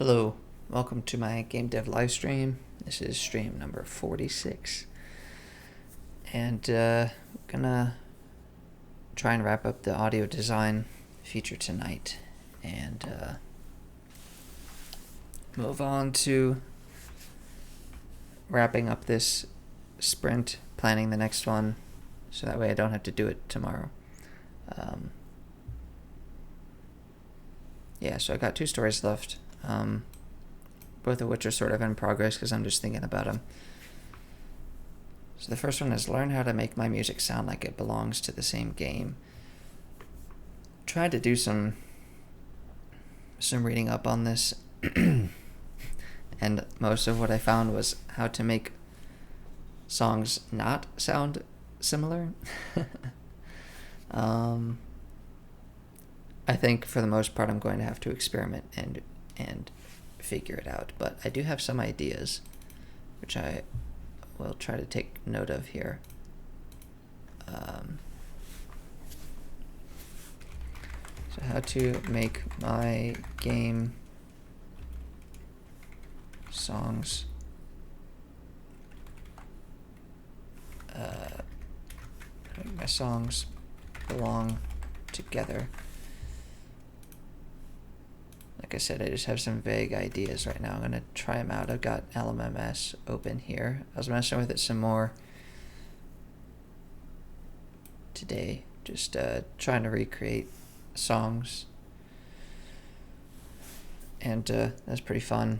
Hello, welcome to my game dev live stream. This is stream number 46, and gonna try and wrap up the audio design feature tonight, and move on to wrapping up this sprint, planning the next one, so that way I don't have to do it tomorrow. Yeah, so I got 2 stories left. Both of which are sort of in progress because I'm just thinking about them. So the first one is learn how to make my music sound like it belongs to the same game. Tried to do some reading up on this, and most of what I found was how to make songs not sound similar. I think for the most part I'm going to have to experiment and figure it out, but I do have some ideas which I will try to take note of here. So how to make my game songs make my songs belong together. Like I said, I just have some vague ideas right now. I'm going to try them out. I've got LMMS open here. I was messing with it some more today, just trying to recreate songs. And that's pretty fun.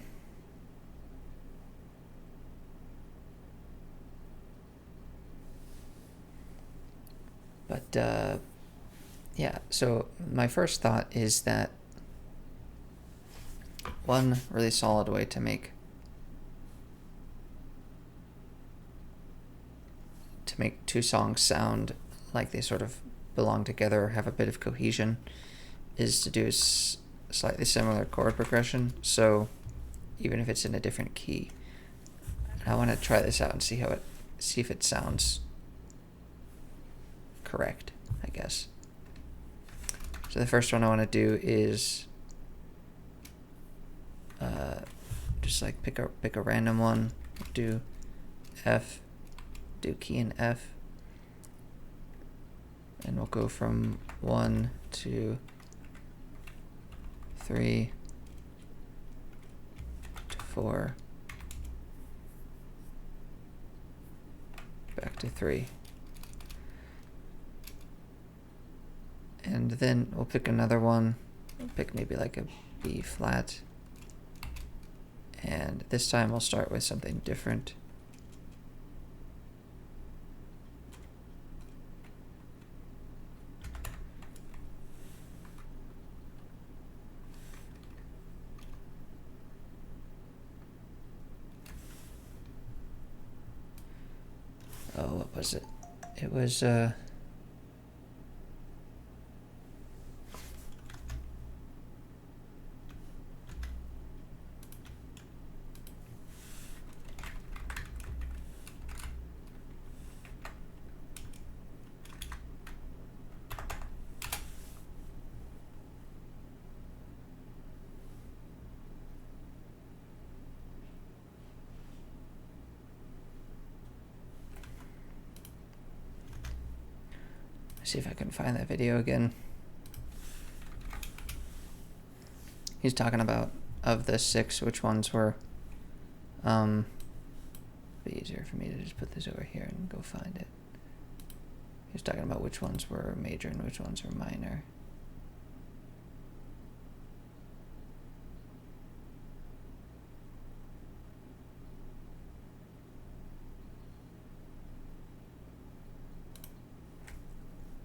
But yeah, so my first thought is that one really solid way to make two songs sound like they sort of belong together or have a bit of cohesion is to do a slightly similar chord progression. So even if it's in a different key, I want to try this out and see if it sounds correct, I guess. So the first one I want to do is just like pick a random one, do F, do key in F, and we'll go from 1 to 3 to 4 back to 3, and then we'll pick another one. We'll pick maybe like a B flat. And this time we'll start with something different. Oh, what was it? It was see if I can find that video again. He's talking about, of the 6, which ones were it'd be easier for me to just put this over here and go find it. He's talking about which ones were major and which ones were minor.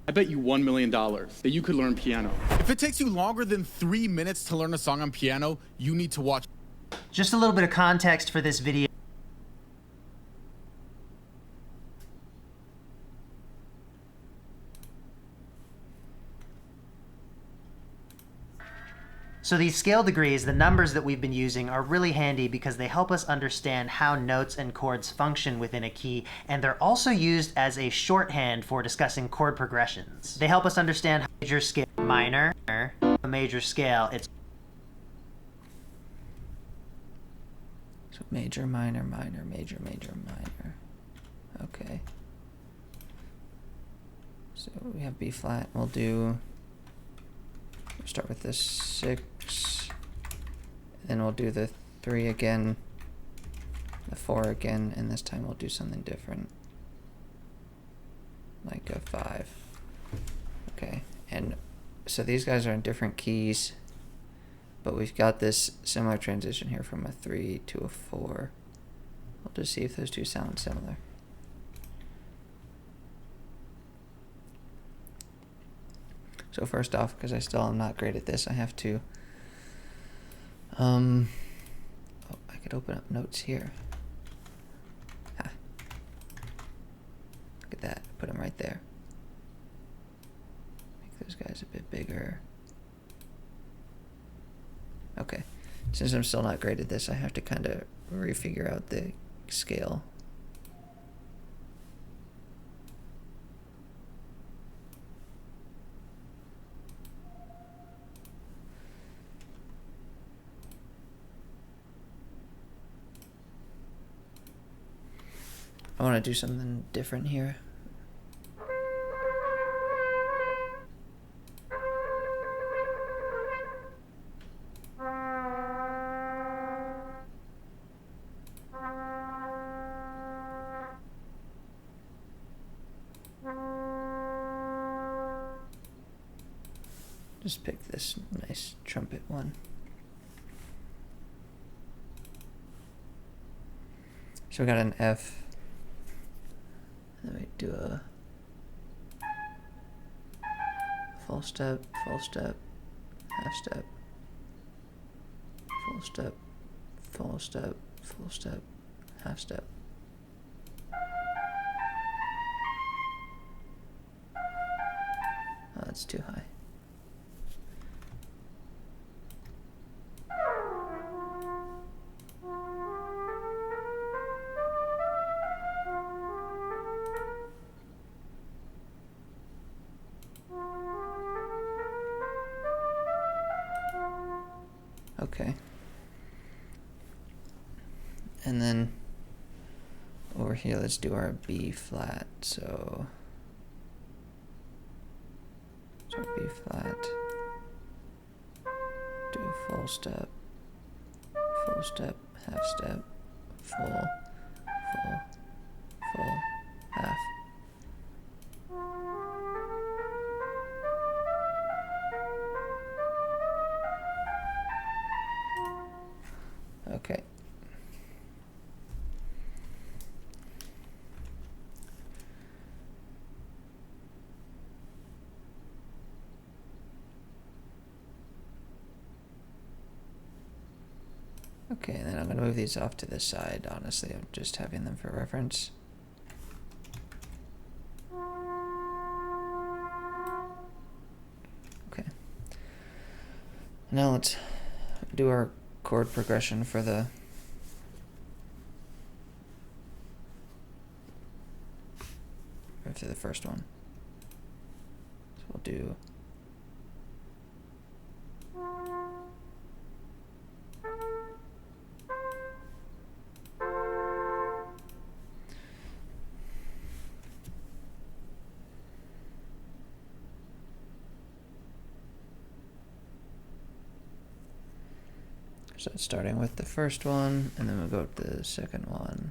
I bet you $1 million that you could learn piano. If it takes you longer than 3 minutes to learn a song on piano, you need to watch. Just a little bit of context for this video. So these scale degrees, the numbers that we've been using, are really handy because they help us understand how notes and chords function within a key, and they're also used as a shorthand for discussing chord progressions. They help us understand how major scale, minor, a major scale, it's So major, minor, minor, major, major, minor. Okay. So we have B flat. We'll start with this 6. Then we'll do the 3 again, the 4 again, and this time we'll do something different. Like a 5. Okay, and so these guys are in different keys, but we've got this similar transition here from a 3 to a 4. We'll just see if those two sound similar. So first off, because I still am not great at this, I have to, oh, I could open up notes here. Ha. Look at that, put them right there. Make those guys a bit bigger. Okay, since I'm still not great at this, I have to kind of refigure out the scale. I want to do something different here. Just pick this nice trumpet one. So we got an F. Then we do a full step, half step, full step, full step, full step, half step. Oh, that's too high. Okay. And then over here, let's do our B flat. So B flat, do full step, half step, full, half. Okay. Okay, and then I'm going to move these off to the side. Honestly, I'm just having them for reference. Okay. Now let's do our chord progression for the first one. So we'll do so starting with the first one, and then we'll go to the second one.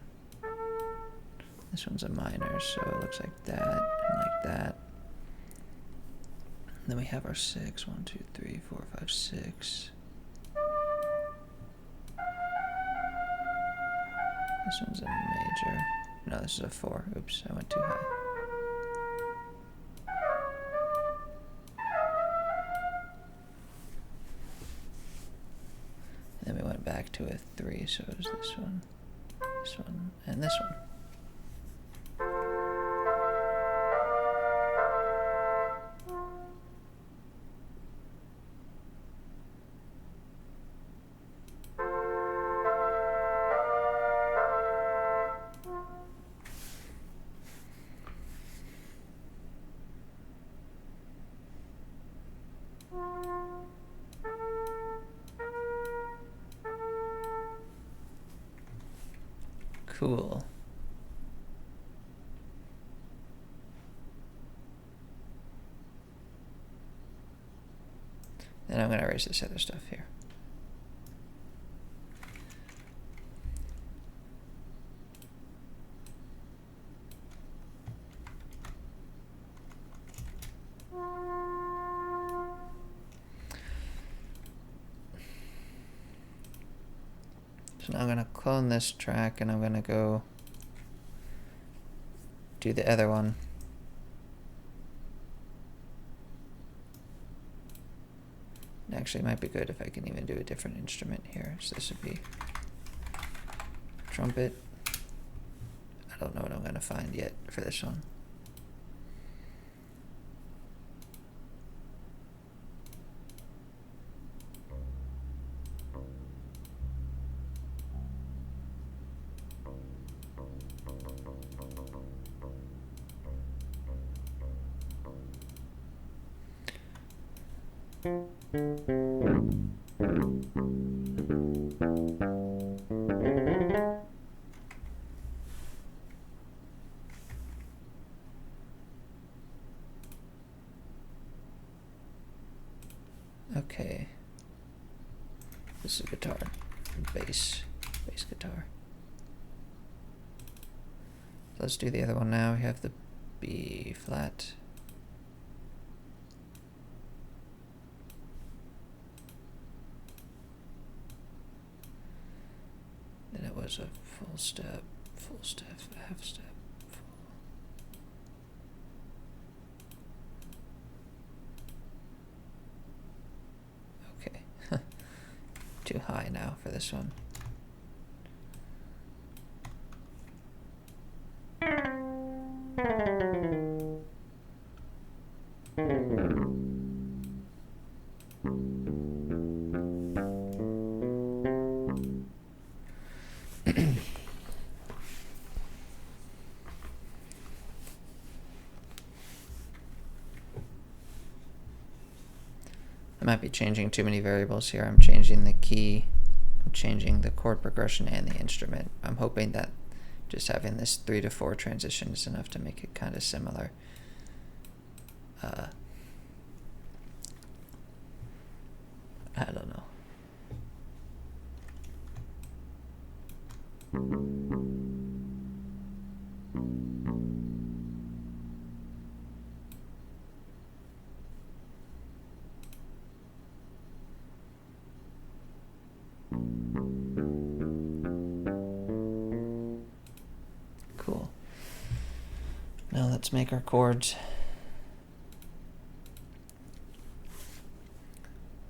This one's a minor, so it looks like that and like that. And then we have our 6. 1, 2, 3, 4, 5, 6. This one's a major. No, this is a 4. Oops, I went too high. And then we went back to a 3, so it was this one, and this one. Cool. Then I'm going to erase this other stuff here. So now I'm going to clone this track and I'm going to go do the other one. Actually, it might be good if I can even do a different instrument here. So this would be trumpet. I don't know what I'm going to find yet for this one. Okay. This is guitar, bass guitar. Let's do the other one now. We have the B flat. Then it was a full step, half step, full. Okay. Too high now for this one. I might be changing too many variables here. I'm changing the key, I'm changing the chord progression and the instrument. I'm hoping that just having this 3 to 4 transition is enough to make it kind of similar. I don't know. Cool. Now let's make our chords.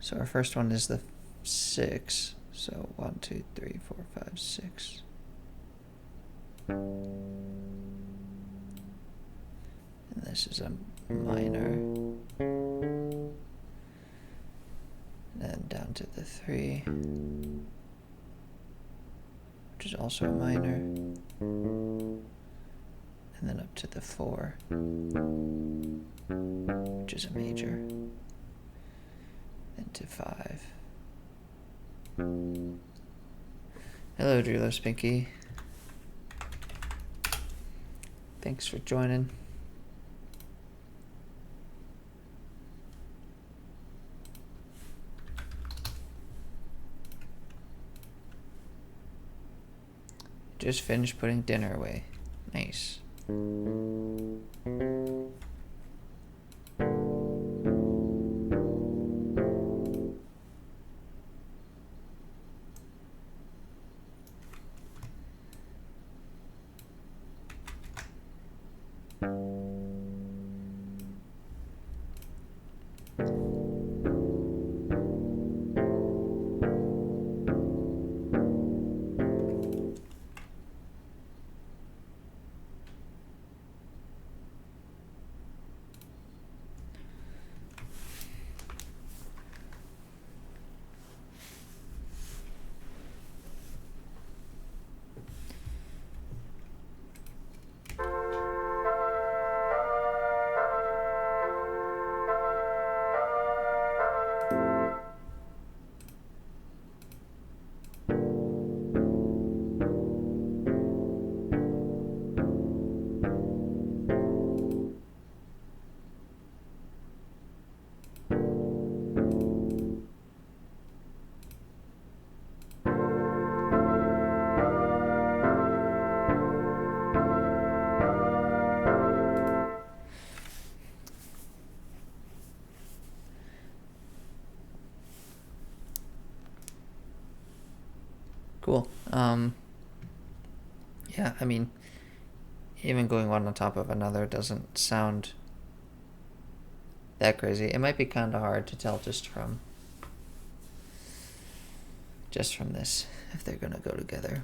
So our first one is the 6. So 1, 2, 3, 4, 5, 6. And this is a minor. And then down to the 3, which is also a minor. And then up to the 4, which is a major. Then to 5. Hello, Drilo Spinky. Thanks for joining. Just finished putting dinner away. Nice. Cool. Yeah, I mean, even going one on top of another doesn't sound that crazy. It might be kind of hard to tell just from this if they're gonna go together.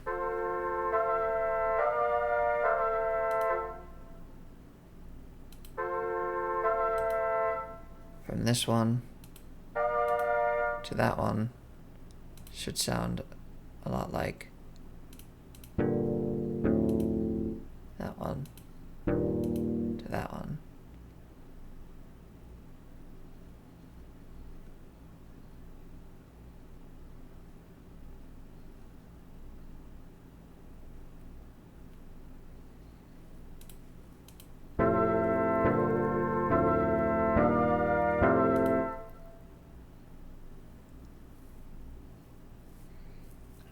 From this one to that one should sound a lot like that one to that one.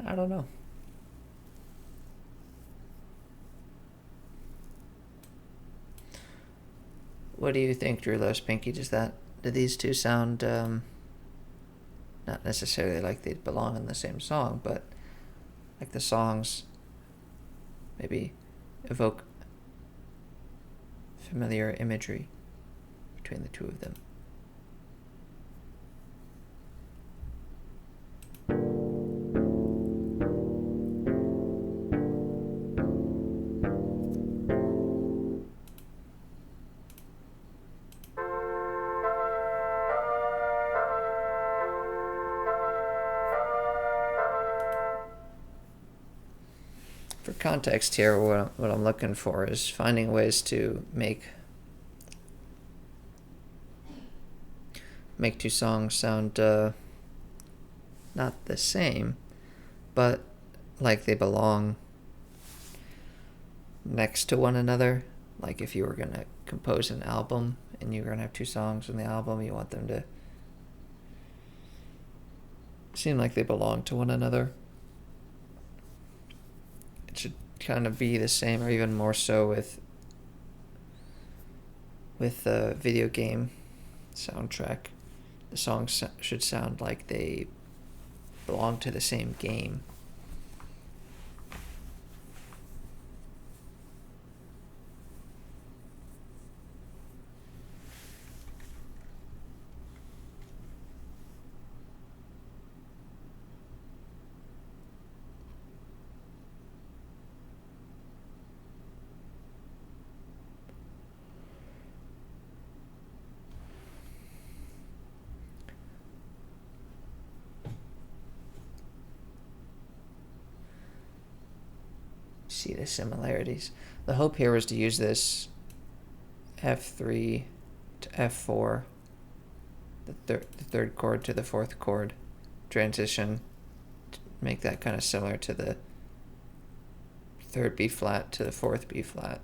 I don't know. What do you think, Drew Lowe's Pinky? Do these two sound not necessarily like they'd belong in the same song, but like the songs maybe evoke familiar imagery between the two of them? For context here, what I'm looking for is finding ways to make two songs sound not the same, but like they belong next to one another. Like if you were gonna compose an album and you're gonna have two songs in the album, you want them to seem like they belong to one another. It should kind of be the same, or even more so with the video game soundtrack. The songs should sound like they belong to the same game. See the similarities. The hope here was to use this F3 to F4, the third chord to the fourth chord transition, to make that kind of similar to the third B flat to the fourth B flat.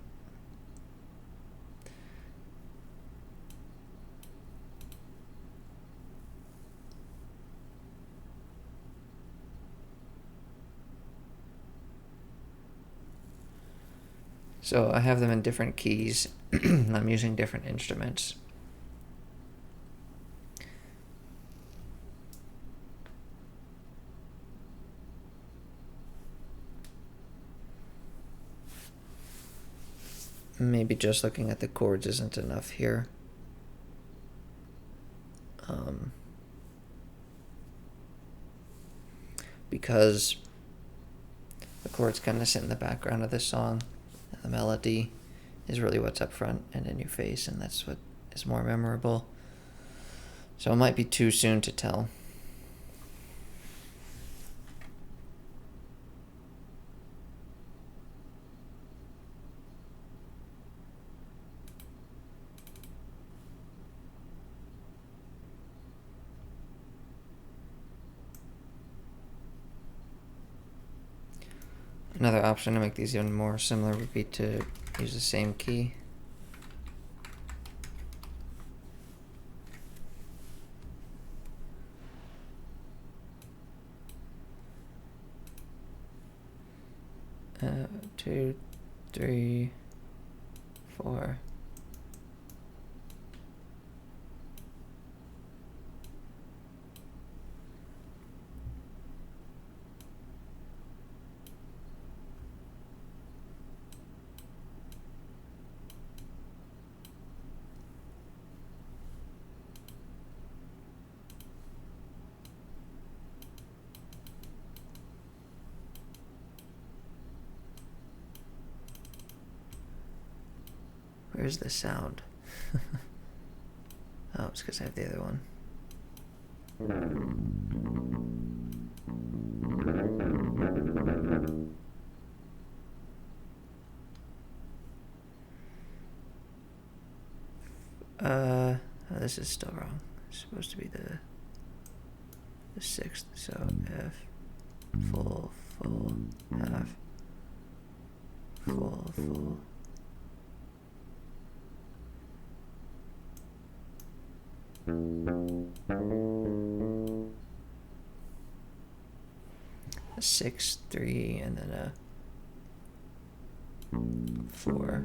So I have them in different keys. I'm using different instruments. Maybe just looking at the chords isn't enough here. Because the chords kind of sit in the background of the song, and the melody is really what's up front and in your face, and that's what is more memorable. So it might be too soon to tell. Another option to make these even more similar would be to use the same key. Two, three, four. Where's the sound? Oh, it's because I have the other one. Oh, this is still wrong. It's supposed to be the sixth, so F, full, half, full. A 6, 3, and then a 4.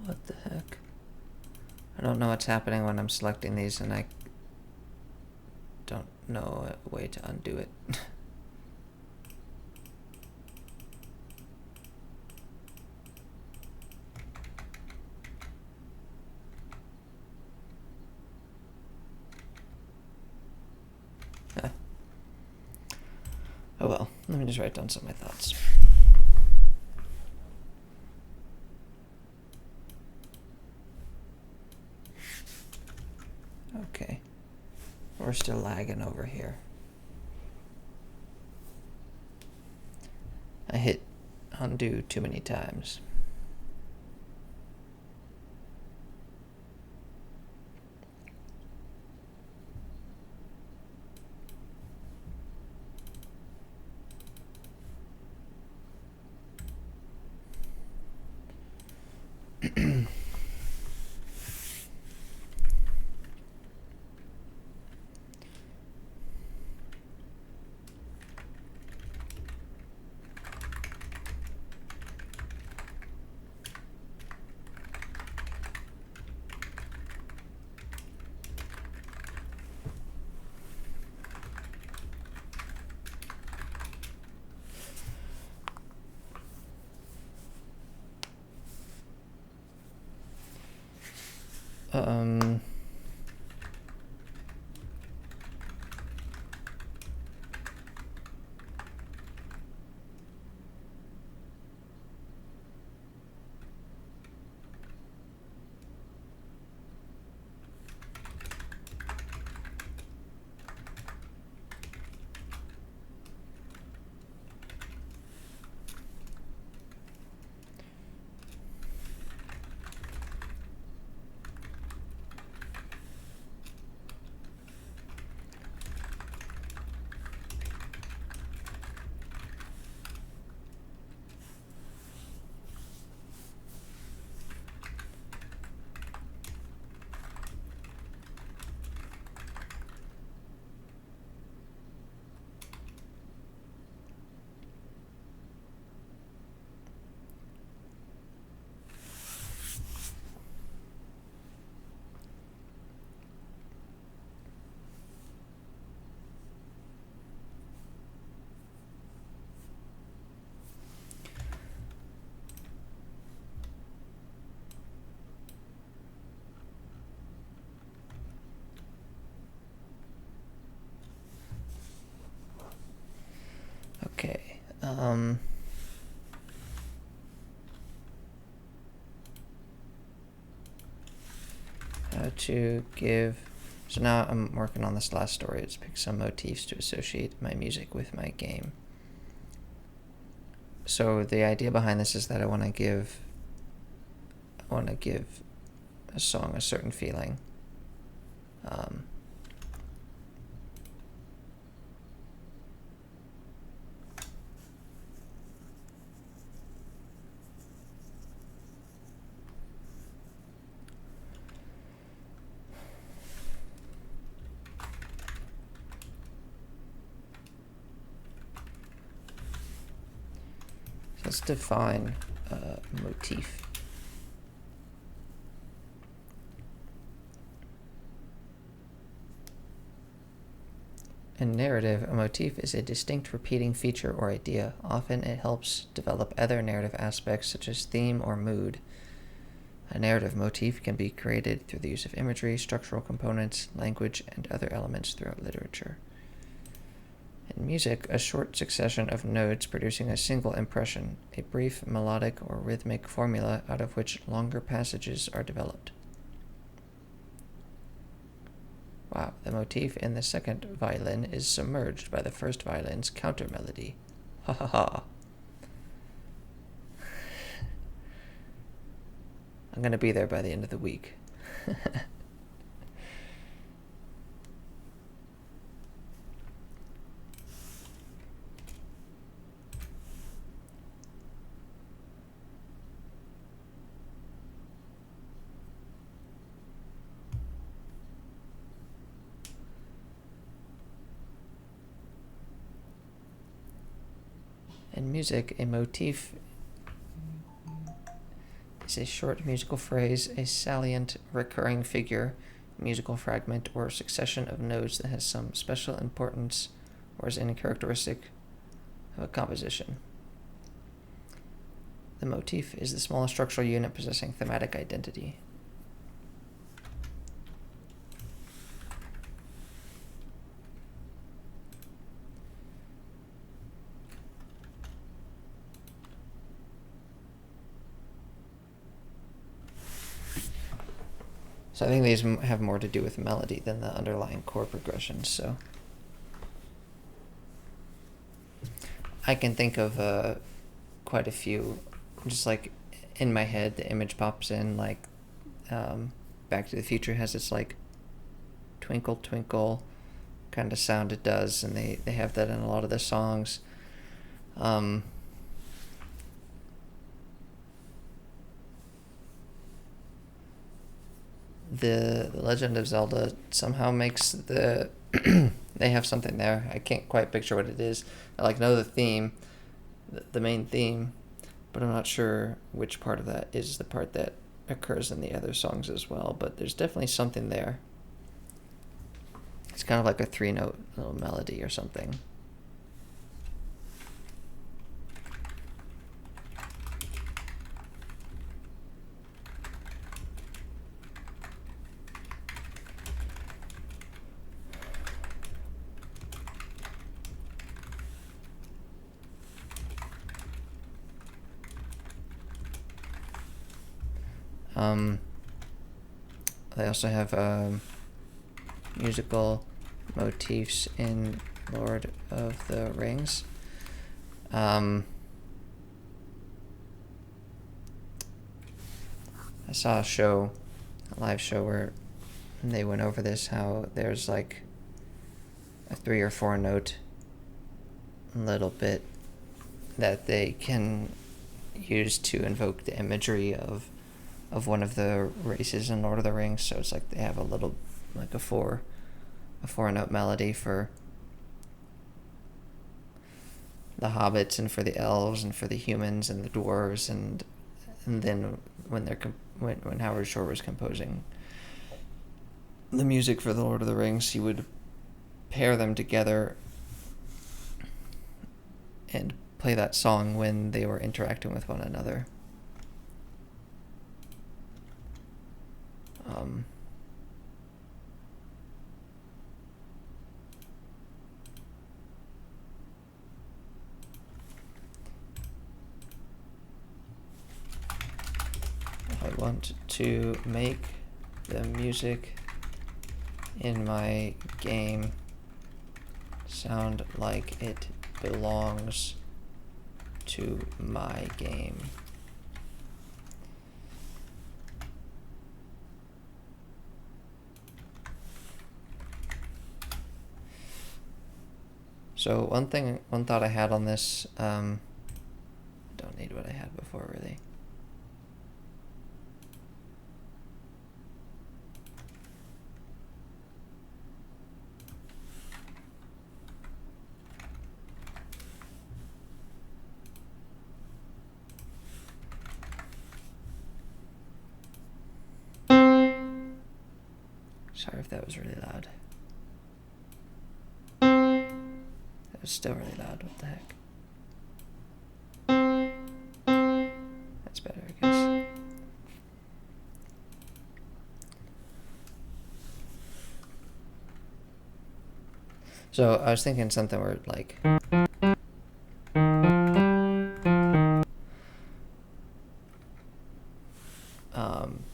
What the heck? I don't know what's happening when I'm selecting these, and I don't know a way to undo it. Ah. Oh well, let me just write down some of my thoughts. Okay. We're still lagging over here. I hit undo too many times. Um, Okay. How to give... So now I'm working on this last story. It's pick some motifs to associate my music with my game. So the idea behind this is that I want to give a song a certain feeling. Let's define a motif. In narrative, a motif is a distinct repeating feature or idea. Often it helps develop other narrative aspects such as theme or mood. A narrative motif can be created through the use of imagery, structural components, language, and other elements throughout literature. In music, a short succession of notes producing a single impression, a brief melodic or rhythmic formula out of which longer passages are developed. Wow, the motif in the second violin is submerged by the first violin's counter melody. Ha ha ha. I'm gonna be there by the end of the week. In music, a motif is a short musical phrase, a salient recurring figure, musical fragment, or succession of notes that has some special importance or is any characteristic of a composition. The motif is the smallest structural unit possessing thematic identity. So I think these have more to do with melody than the underlying chord progressions, so I can think of quite a few, just like in my head the image pops in, like Back to the Future has this like twinkle twinkle kind of sound it does, and they have that in a lot of their songs. The Legend of Zelda somehow makes the they have something there. I can't quite picture what it is. I like know the theme, the main theme, but I'm not sure which part of that is the part that occurs in the other songs as well. But there's definitely something there. It's kind of like a 3-note little melody or something. They also have musical motifs in Lord of the Rings. I saw a live show where they went over this, how there's like a 3 or 4 note little bit that they can use to invoke the imagery of one of the races in Lord of the Rings. So it's like they have a little, like a 4-note melody for the hobbits and for the elves and for the humans and the dwarves, and then when when Howard Shore was composing the music for the Lord of the Rings, he would pair them together and play that song when they were interacting with one another. want to make the music in my game sound like it belongs to my game. So one thought I had on this, don't need what I had before really. Sorry if that was really loud. That was still really loud, what the heck? That's better, I guess. So I was thinking something where like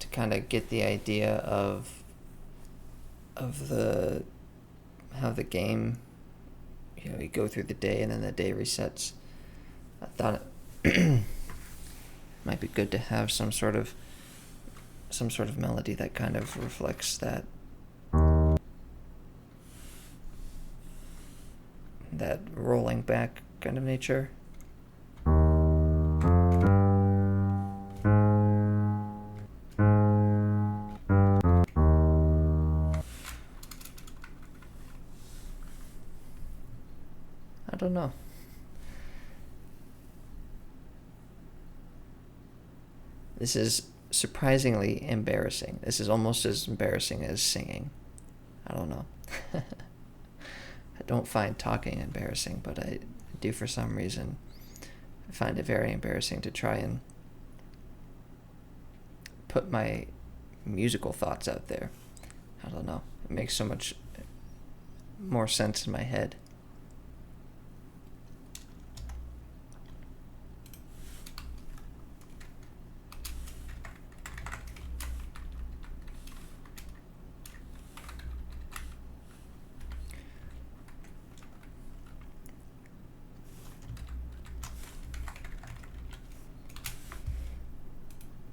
to kind of get the idea of the how the game, you know, you go through the day and then the day resets. I thought it might be good to have some sort of melody that kind of reflects that rolling back kind of nature. I don't know. This is surprisingly embarrassing. This is almost as embarrassing as singing. I don't know. I don't find talking embarrassing, but I do for some reason. I find it very embarrassing to try and put my musical thoughts out there. I don't know. It makes so much more sense in my head.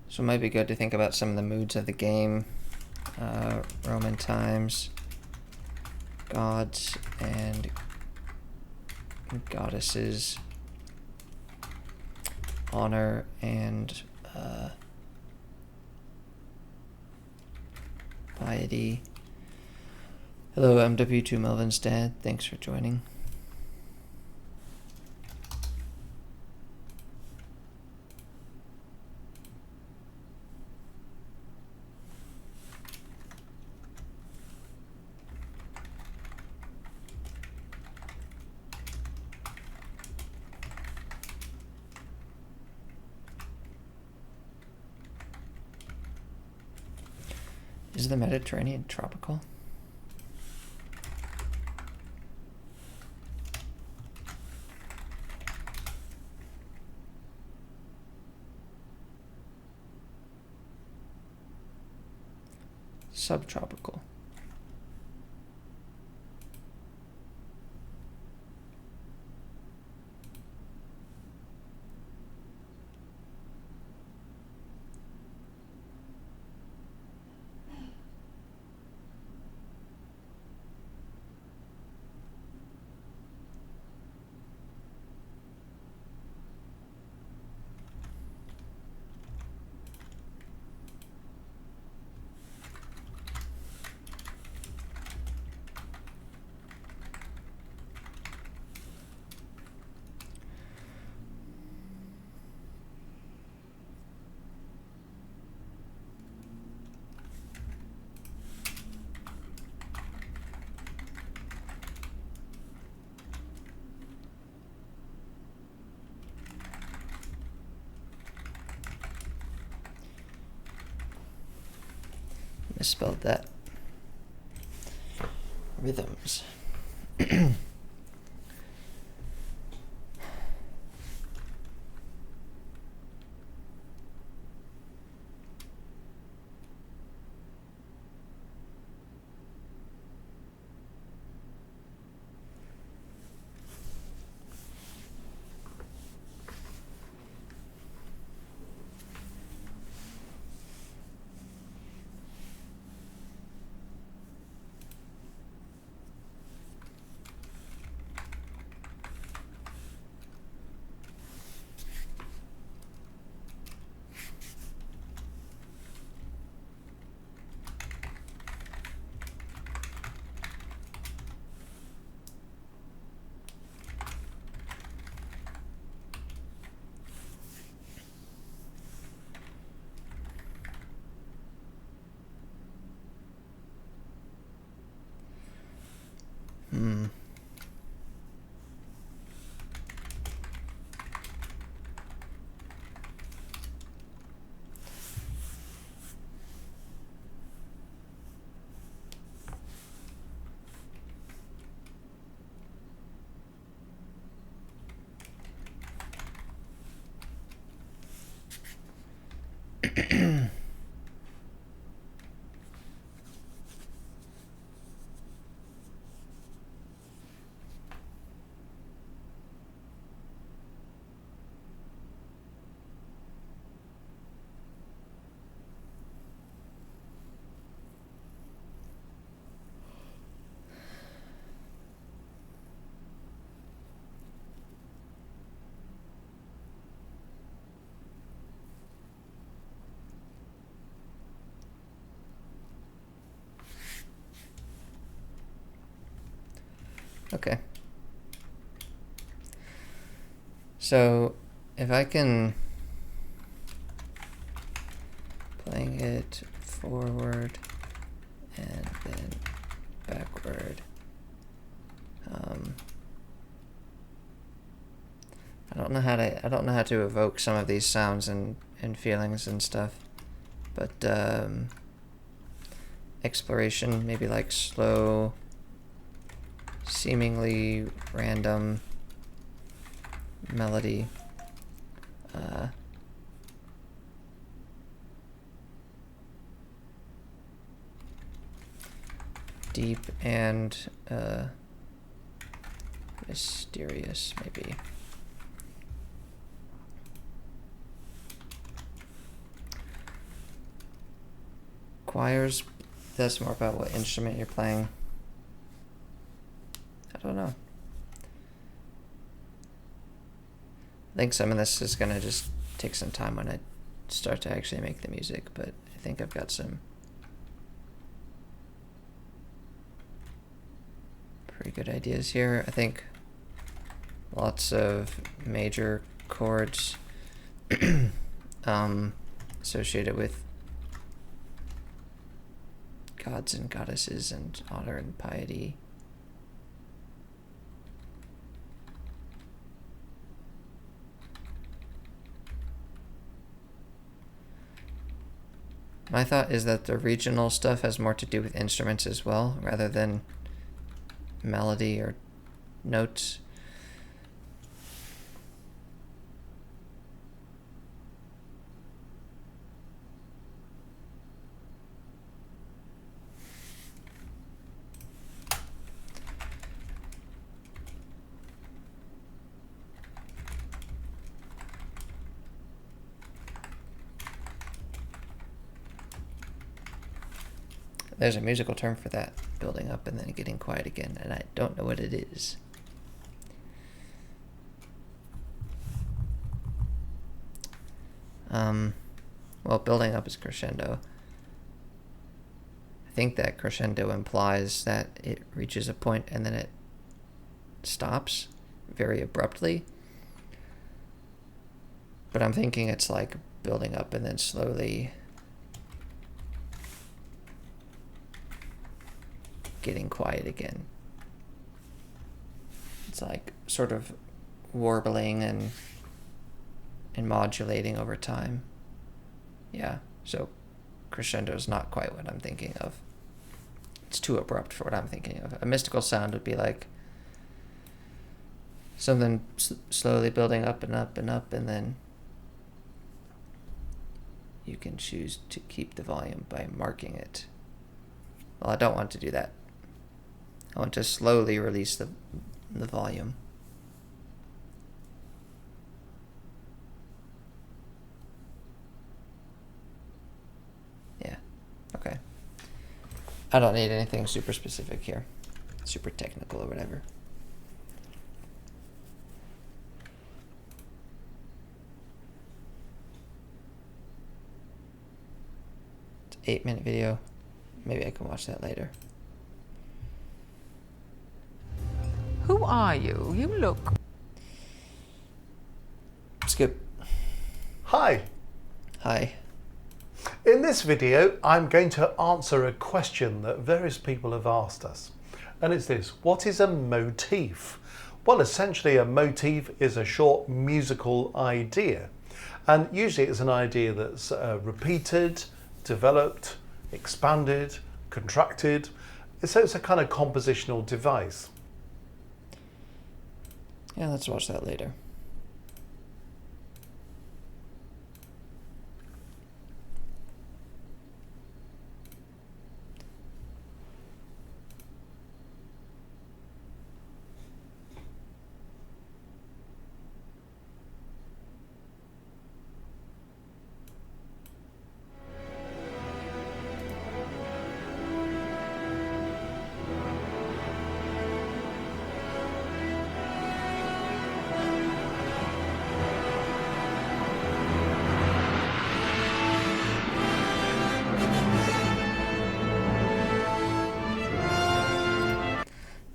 So it might be good to think about some of the moods of the game. Roman times, gods and goddesses, honor and piety. Hello, I'm W2 Melvin's dad. Thanks for joining. Is the Mediterranean tropical? Subtropical. Misspelled that. Rhythms. Hmm. Okay. So if I can playing it forward and then backward. I don't know how to evoke some of these sounds and feelings and stuff. But exploration, maybe like slow, seemingly random melody. Deep and mysterious, maybe. Choirs, that's more about what instrument you're playing. I don't know. I think some of this is gonna just take some time when I start to actually make the music, but I think I've got some pretty good ideas here. I think lots of major chords associated with gods and goddesses and honor and piety. My thought is that the regional stuff has more to do with instruments as well, rather than melody or notes. There's a musical term for that, building up and then getting quiet again, and I don't know what it is. Well, building up is crescendo. I think that crescendo implies that it reaches a point and then it stops very abruptly. But I'm thinking it's like building up and then slowly getting quiet again. It's like sort of warbling and modulating over time. Yeah, so crescendo is not quite what I'm thinking of. It's too abrupt for what I'm thinking of. A mystical sound would be like something slowly building up and up and up, and then you can choose to keep the volume by marking it. Well, I don't want to do that. I want to slowly release the volume. Yeah, okay. I don't need anything super specific here. Super technical or whatever. It's an 8-minute video. Maybe I can watch that later. Who are you? You look... Skip. Hi. Hi. In this video, I'm going to answer a question that various people have asked us. And it's this: what is a motif? Well, essentially a motif is a short musical idea. And usually it's an idea that's repeated, developed, expanded, contracted. So it's a kind of compositional device. Yeah, let's watch that later.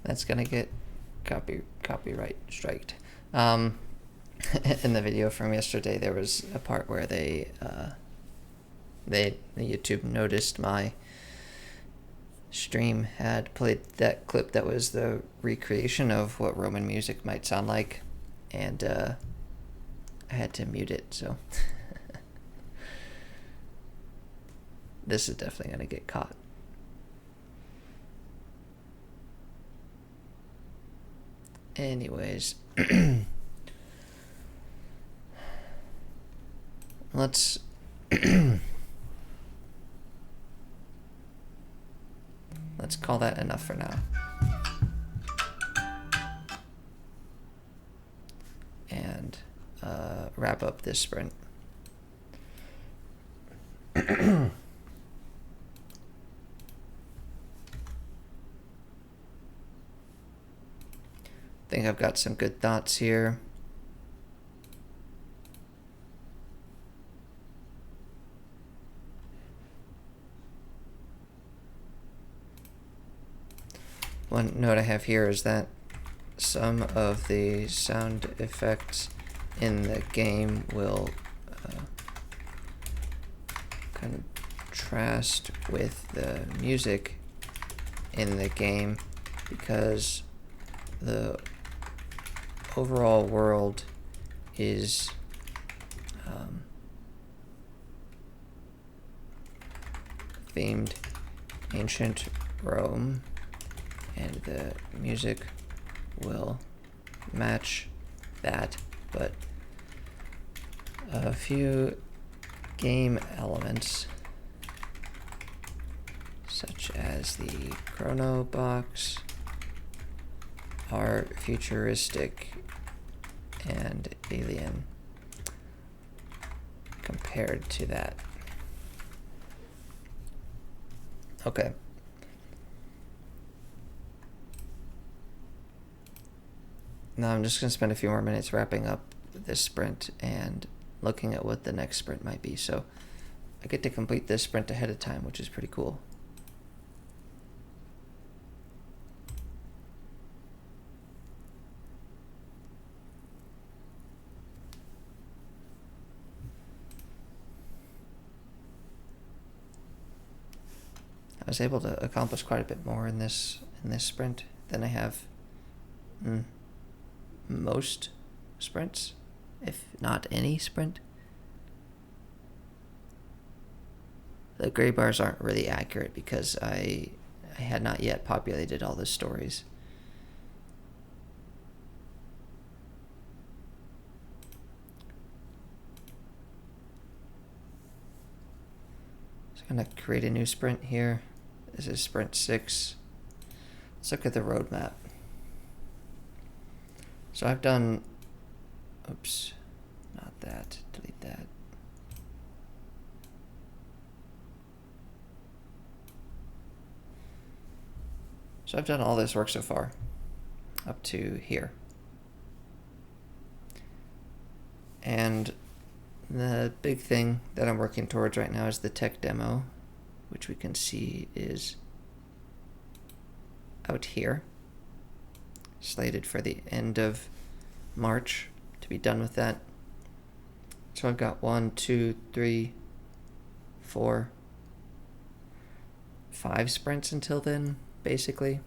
That's gonna get copyright striked. In the video from yesterday, there was a part where the YouTube noticed my stream had played that clip that was the recreation of what Roman music might sound like, and I had to mute it. So this is definitely gonna get caught. Anyways, let's let's call that enough for now. And wrap up this sprint. I think I've got some good thoughts here. One note I have here is that some of the sound effects in the game will contrast with the music in the game because the overall world is themed ancient Rome, and the music will match that, but a few game elements such as the chrono box are futuristic and alien compared to that. Okay. Now I'm just going to spend a few more minutes wrapping up this sprint and looking at what the next sprint might be. So I get to complete this sprint ahead of time, which is pretty cool. I was able to accomplish quite a bit more in this sprint than I have most sprints, if not any sprint. The gray bars aren't really accurate because I had not yet populated all the stories. So I'm going to create a new sprint here. This is sprint 6. Let's look at the roadmap. So I've done, oops, not that, delete that. So I've done all this work so far, up to here. And the big thing that I'm working towards right now is the tech demo, which we can see is out here, slated for the end of March to be done with that. So I've got 1, 2, 3, 4, 5 sprints until then, basically.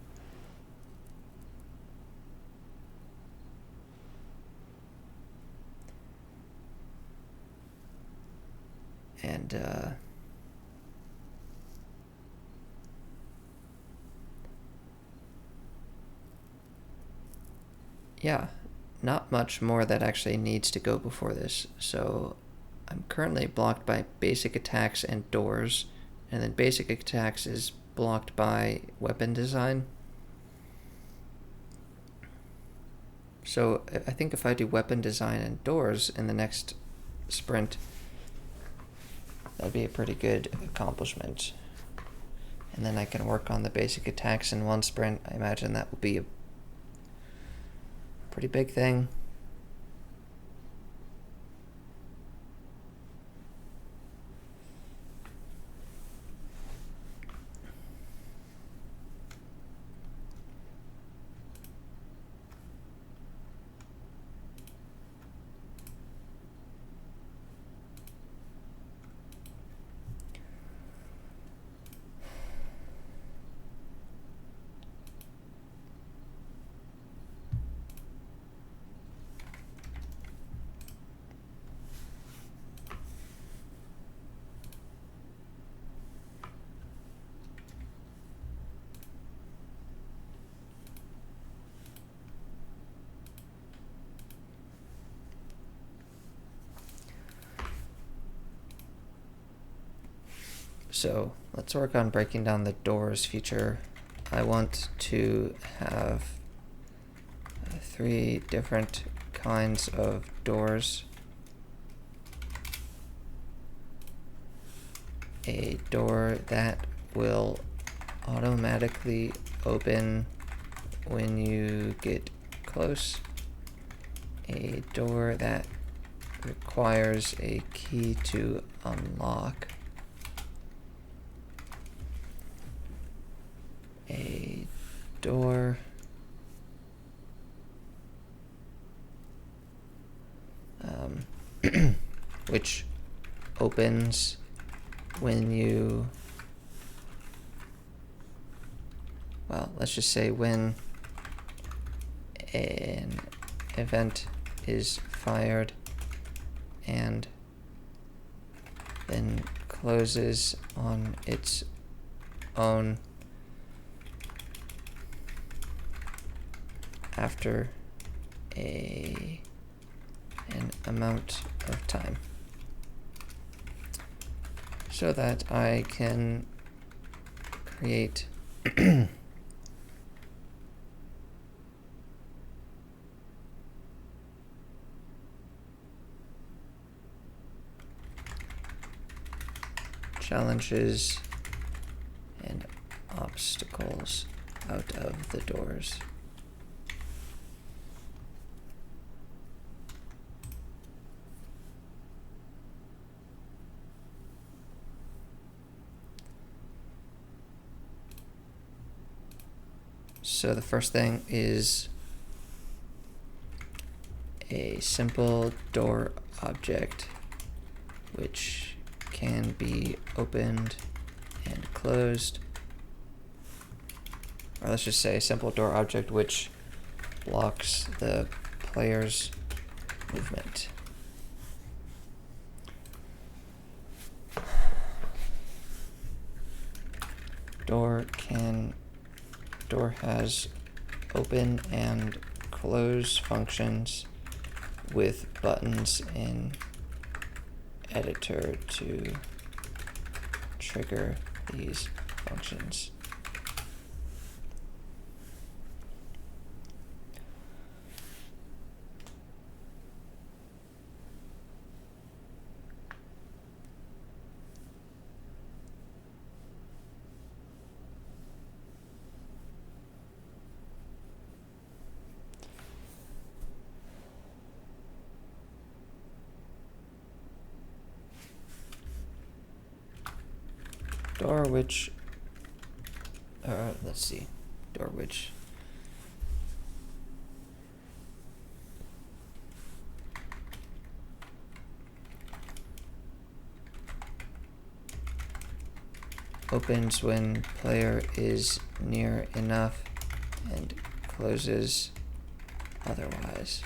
And yeah, not much more that actually needs to go before this. So I'm currently blocked by basic attacks and doors, and then basic attacks is blocked by weapon design. So I think if I do weapon design and doors in the next sprint, that'd be a pretty good accomplishment. And then I can work on the basic attacks in one sprint. I imagine that will be a pretty big thing. So let's work on breaking down the doors feature. I want to have 3 different kinds of doors. A door that will automatically open when you get close. A door that requires a key to unlock. A door which opens when you, well, let's just say when an event is fired and then closes on its own after an amount of time, so that I can create challenges and obstacles out of the doors. So the first thing is a simple door object which can be opened and closed. Or let's just say a simple door object which blocks the player's movement. Door has open and close functions with buttons in editor to trigger these functions. Door which, let's see, door which opens when player is near enough and closes otherwise.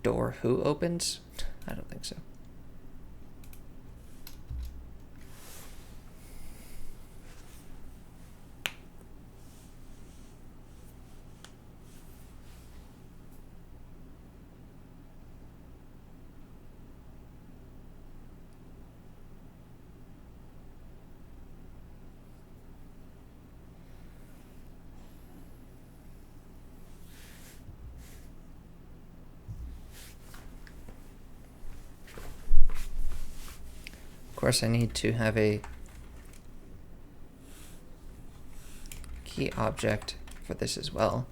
door who opens? I don't think so. Of course, I need to have a key object for this as well.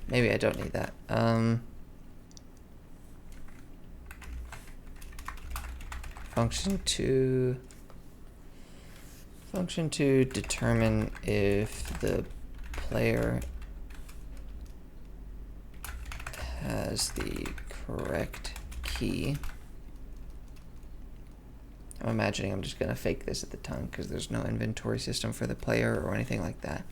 Maybe I don't need that. Function to determine if the player has the correct key. I'm imagining I'm just gonna fake this at the time because there's no inventory system for the player or anything like that.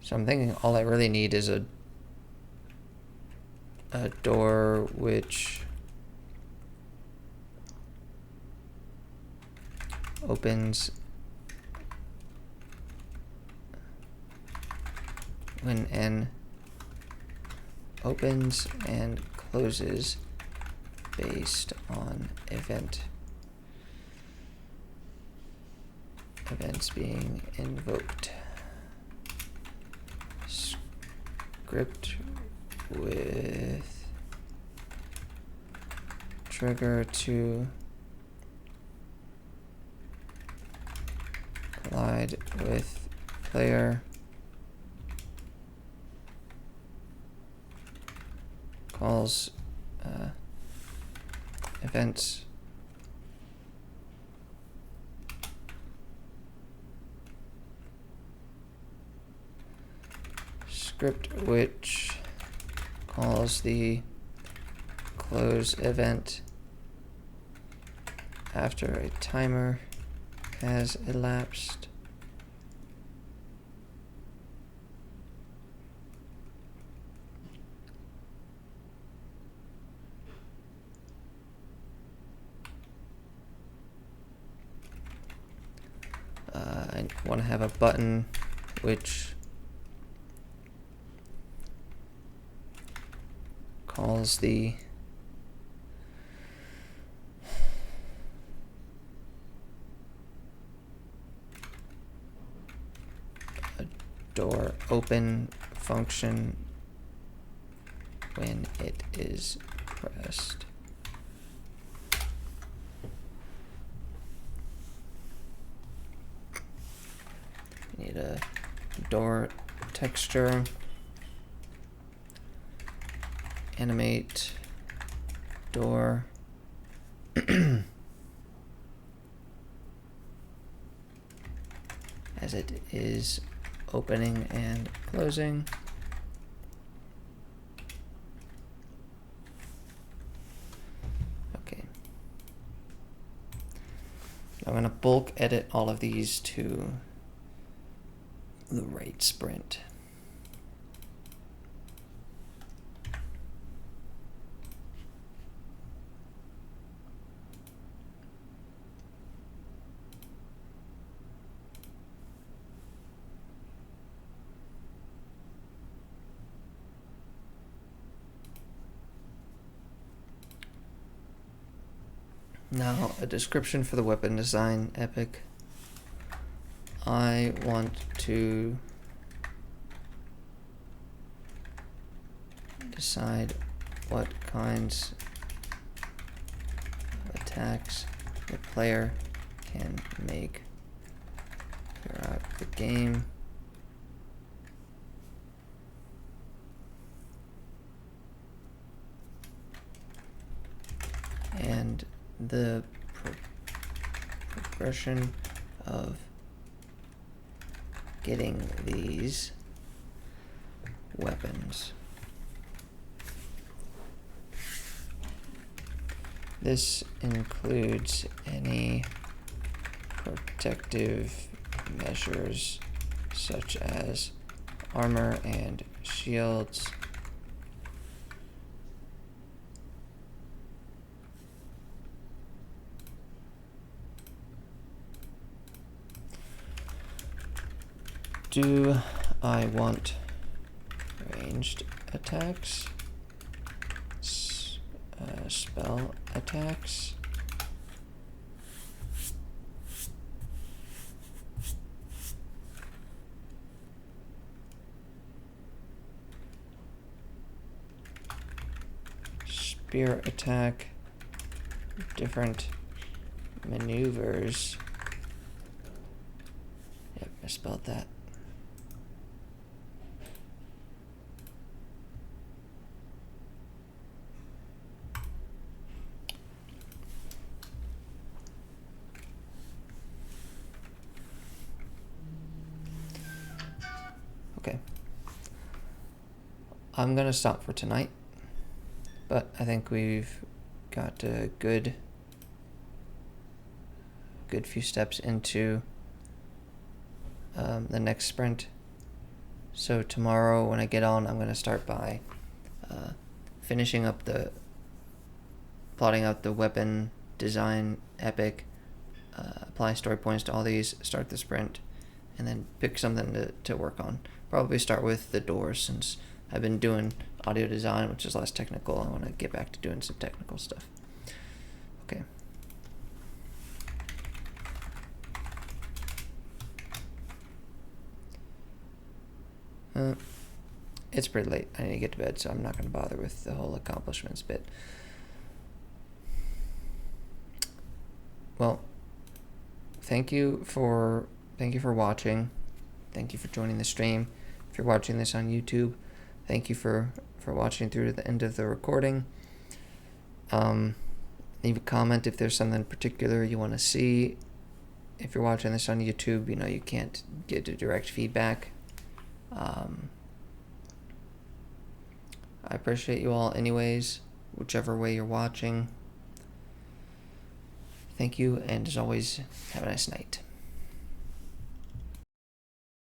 So I'm thinking all I really need is a door which opens when n opens and closes based on events being invoked. Script with trigger to collide with player calls events script which calls the close event after a timer has elapsed. I want to have a button which calls the door open function when it is pressed. We need a door texture, animate door as it is opening and closing. Okay. I'm going to bulk edit all of these to the right sprint. Now, a description for the weapon design epic. I want to decide what kinds attacks the player can make throughout the game. And the progression of getting these weapons. This includes any protective measures such as armor and shields, do I want ranged attacks, spell attacks, spear attack, different maneuvers. Yep, I spelled that. Okay. I'm gonna stop for tonight, but I think we've got a good few steps into the next sprint. So tomorrow when I get on, I'm gonna start by finishing up plotting out the weapon design epic, apply story points to all these, start the sprint, and then pick something to work on. Probably start with the doors, since I've been doing audio design, which is less technical. I want to get back to doing some technical stuff. Okay. It's pretty late. I need to get to bed, so I'm not going to bother with the whole accomplishments bit. Well, thank you for watching. Thank you for joining the stream. If you're watching this on YouTube, thank you for watching through to the end of the recording. Leave a comment if there's something particular you want to see. If you're watching this on YouTube, you can't get a direct feedback. I appreciate you all anyways, whichever way you're watching. Thank you, and as always, have a nice night.